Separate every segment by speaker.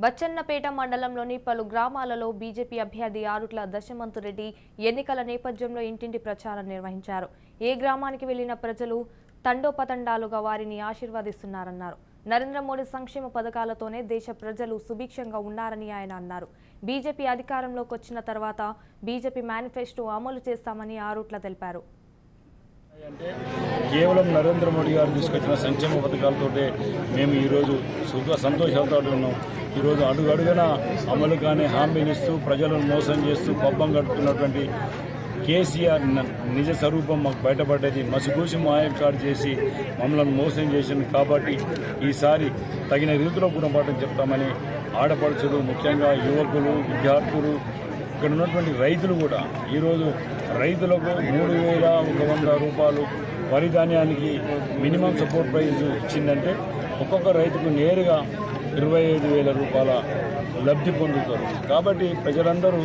Speaker 1: బచ్చన్నపేట మండలంలోని పలు గ్రామాలలో బీజేపీ అభ్యర్థి ఆరుట్ల దశమంతురెడ్డి ఎన్నికల నేపథ్యంలో ఇంటింటి ప్రచారం నిర్వహించారు. ఏ గ్రామానికి వెళ్లిన ప్రజలు తండోపతండాలుగా వారిని ఆశీర్వదిస్తున్నారన్నారు. నరేంద్ర మోడీ సంక్షేమ పథకాలతోనే దేశ ప్రజలు సుభిక్షంగా ఉన్నారని ఆయన అన్నారు. బీజేపీ అధికారంలోకి వచ్చిన తర్వాత బీజేపీ మేనిఫెస్టో అమలు చేస్తామని ఆరుట్ల తెలిపారు.
Speaker 2: అంటే కేవలం నరేంద్ర మోడీ గారు తీసుకొచ్చిన సంక్షేమ పథకాలతోటే మేము ఈరోజు సంతోషాలతో ఉన్నాం. ఈరోజు అడుగడుగున అమలు కానీ హామీలు ఇస్తూ ప్రజలను మోసం చేస్తూ పబ్బం గడుపుతున్నటువంటి కేసీఆర్ నిజ స్వరూపం మాకు బయటపడ్డది. మసిగూసి మాయకాడు చేసి మమ్మల్ని మోసం చేసింది. కాబట్టి ఈసారి తగిన రీతిలో గుణపాఠం చెప్తామని ఆడపడుచులు, ముఖ్యంగా యువకులు, విద్యార్థులు, ఇక్కడ ఉన్నటువంటి రైతులు కూడా ఈరోజు రైతులకు 3,100 రూపాయలు వరి ధాన్యానికి మినిమం సపోర్ట్ ప్రైజ్ ఇచ్చిందంటే ఒక్కొక్క రైతుకు నేరుగా 25,000 రూపాయల లబ్ధి పొందుతారు. కాబట్టి ప్రజలందరూ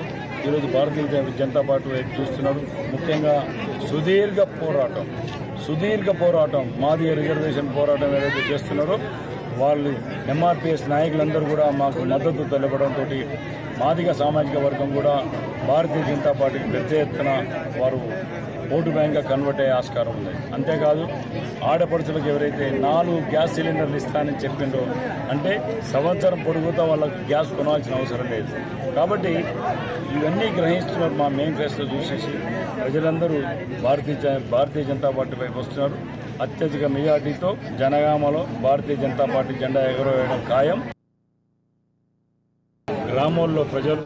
Speaker 2: ఈరోజు భారతీయ జనతా పార్టీ వైపు చూస్తున్నారు. ముఖ్యంగా సుదీర్ఘ పోరాటం మాది రిజర్వేషన్ పోరాటం ఏదైతే చేస్తున్నారో వాళ్ళు ఎంఆర్పీఎస్ నాయకులందరూ కూడా మాకు మద్దతు తెలపడంతో మాదిగ సామాజిక వర్గం కూడా భారతీయ జనతా పార్టీకి పెద్ద ఎత్తున వారు ఓటు బ్యాంక్గా కన్వర్ట్ అయ్యే ఆస్కారం ఉంది. అంతేకాదు ఆడపడుచులకు ఎవరైతే 4 గ్యాస్ సిలిండర్లు ఇస్తానని చెప్పిండో అంటే సంవత్సరం పొడుగుతో వాళ్ళకు గ్యాస్ కొనాల్సిన అవసరం లేదు. కాబట్టి ఇవన్నీ గ్రహిస్తున్నారు. మా మేనిఫెస్టో చూసేసి ప్రజలందరూ భారతీయ జనతా పార్టీ వైపు వస్తున్నారు. అత్యధిక మెజార్టీతో జనగామలో భారతీయ జనతా పార్టీ జెండా ఎగరవేయడం ఖాయం. గ్రామాల్లో ప్రజలు